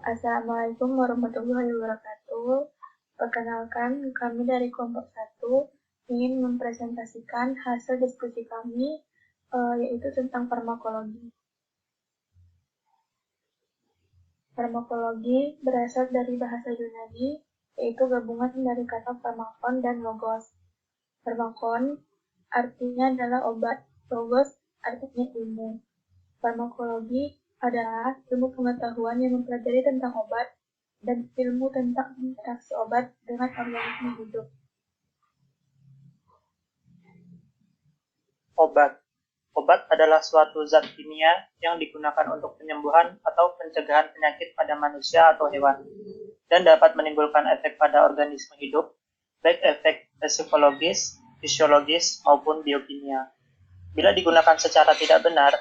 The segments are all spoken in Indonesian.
Assalamualaikum warahmatullahi wabarakatuh. Perkenalkan, kami dari kelompok 1 ingin mempresentasikan hasil diskusi kami, yaitu tentang farmakologi. Farmakologi berasal dari bahasa Yunani, yaitu gabungan dari kata farmakon dan logos. Farmakon artinya adalah obat, logos artinya ilmu. Farmakologi adalah ilmu pengetahuan yang mempelajari tentang obat dan ilmu tentang interaksi obat dengan organisme hidup. Obat adalah suatu zat kimia yang digunakan untuk penyembuhan atau pencegahan penyakit pada manusia atau hewan, dan dapat menimbulkan efek pada organisme hidup, baik efek psikologis, fisiologis, maupun biokimia. Bila digunakan secara tidak benar,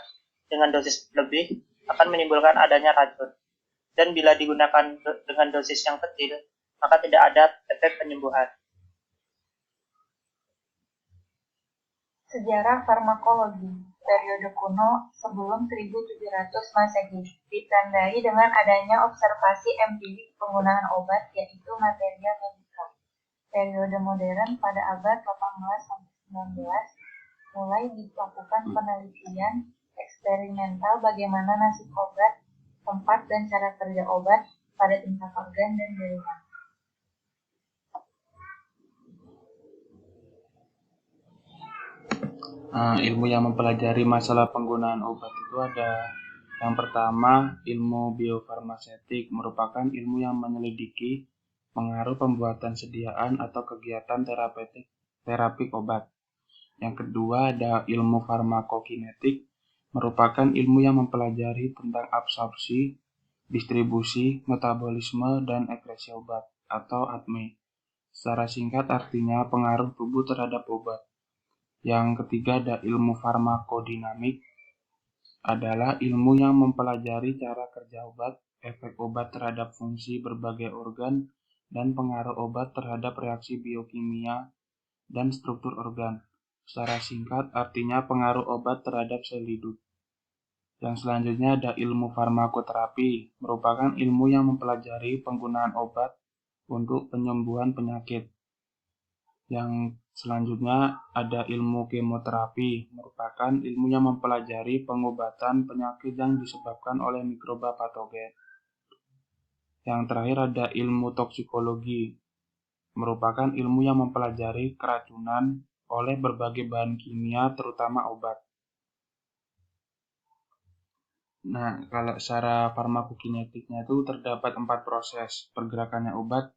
dengan dosis lebih, akan menimbulkan adanya racun. Dan bila digunakan dengan dosis yang kecil, maka tidak ada efek penyembuhan. Sejarah farmakologi periode kuno sebelum 1700 Masehi ditandai dengan adanya observasi empirik penggunaan obat, yaitu materia medica. Periode modern pada abad 18-19 mulai dilakukan penelitian eksperimental bagaimana nasib obat, tempat dan cara kerja obat pada tingkat organ dan jaringan. Ilmu yang mempelajari masalah penggunaan obat itu ada yang pertama, ilmu biofarmasetik merupakan ilmu yang menyelidiki pengaruh pembuatan sediaan atau kegiatan terapik obat. Yang kedua ada ilmu farmakokinetik, merupakan ilmu yang mempelajari tentang absorpsi, distribusi, metabolisme, dan ekskresi obat atau ADME. Secara singkat artinya pengaruh tubuh terhadap obat. Yang ketiga ada ilmu farmakodinamik, adalah ilmu yang mempelajari cara kerja obat, efek obat terhadap fungsi berbagai organ, dan pengaruh obat terhadap reaksi biokimia dan struktur organ. Secara singkat artinya pengaruh obat terhadap sel hidup. Yang selanjutnya ada ilmu farmakoterapi, merupakan ilmu yang mempelajari penggunaan obat untuk penyembuhan penyakit. Yang selanjutnya ada ilmu kemoterapi, merupakan ilmu yang mempelajari pengobatan penyakit yang disebabkan oleh mikroba patogen. Yang terakhir ada ilmu toksikologi, merupakan ilmu yang mempelajari keracunan oleh berbagai bahan kimia, terutama obat. Nah, kalau secara farmakokinetiknya itu terdapat 4 proses pergerakannya obat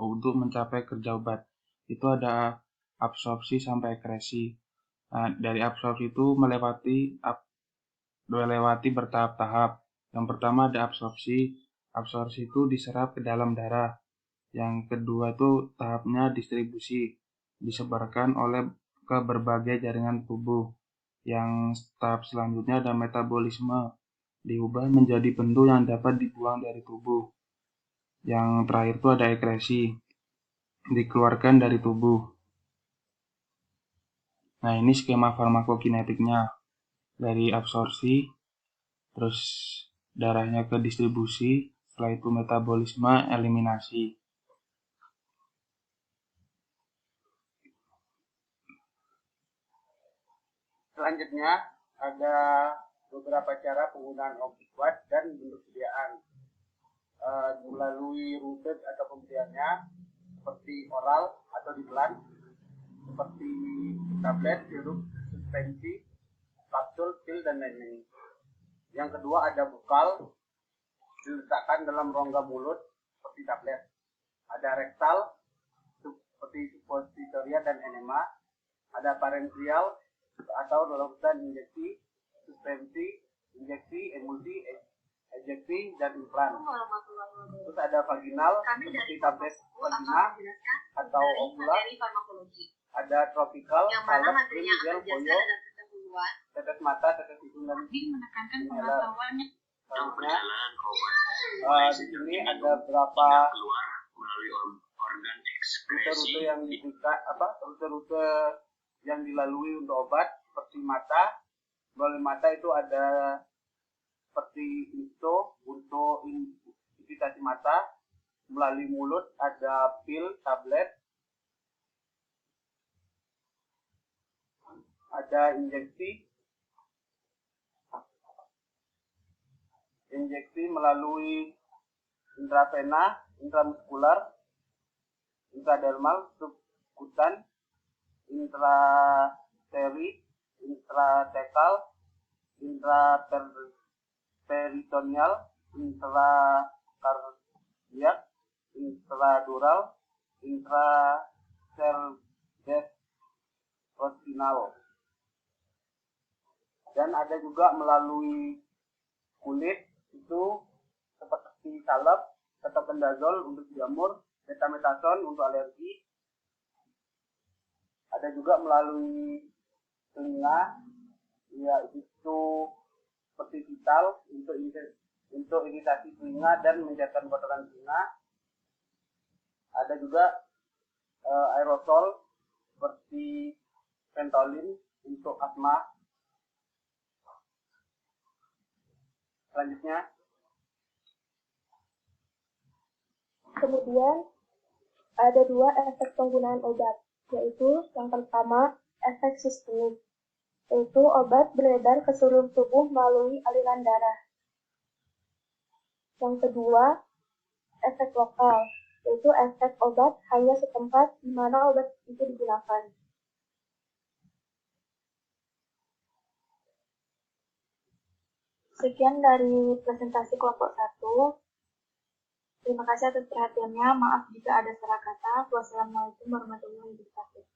untuk mencapai kerja obat. Itu ada absorpsi sampai ekskresi. Nah, dari absorpsi itu melewati bertahap-tahap. Yang pertama ada absorpsi. Absorpsi itu diserap ke dalam darah. Yang kedua itu tahapnya distribusi, disebarkan ke berbagai jaringan tubuh. Yang tahap selanjutnya ada metabolisme, diubah menjadi bentuk yang dapat dibuang dari tubuh. Yang terakhir itu ada ekskresi, dikeluarkan dari tubuh. Nah, ini skema farmakokinetiknya. Dari absorpsi, terus darahnya ke distribusi, setelah itu metabolisme, eliminasi. Selanjutnya ada beberapa cara penggunaan obat dan bentuk sediaan melalui rute atau pemberiannya seperti oral atau ditelan, seperti tablet, sirup, suspensi, kapsul, pil, dan lain-lain. Yang kedua ada bukal, diletakkan dalam rongga mulut seperti tablet. Ada rektal seperti suppositoria dan enema. Ada parenteral atau larutan injeksi, suspensi, injeksi, emulsi, ejeksi, dan implan. Terus ada vaginal seperti tablet vagina atau ovula. Ada tropikal, salep, krim, gel, koyo, tetes mata, tetes hidung, dan inhaler. Selanjutnya di sini ada beberapa rute-rute yang dilalui untuk obat. Seperti mata, melalui mata itu ada seperti untuk imunisasi mata melalui mulut, ada pil, tablet, ada injeksi melalui intravena, intramuskular, intradermal, subkutan, intraterik, intratekal, intraperitoneal, intrakardiak, intradural, intracerebrospinal. Dan ada juga melalui kulit, itu seperti salep, ketoconazole untuk jamur, betamethasone untuk alergi. Ada juga melalui telinga, yaitu seperti vital untuk iritasi telinga dan mencairkan kotoran telinga. Ada juga aerosol seperti Ventolin untuk asma. Selanjutnya, Kemudian ada dua efek penggunaan obat, yaitu yang pertama efek sistemik, yaitu obat beredar ke seluruh tubuh melalui aliran darah. Yang kedua, efek lokal, yaitu efek obat hanya setempat di mana obat itu digunakan. Sekian dari presentasi kelompok 1. Terima kasih atas perhatiannya. Maaf jika ada salah kata. Wassalamualaikum warahmatullahi wabarakatuh.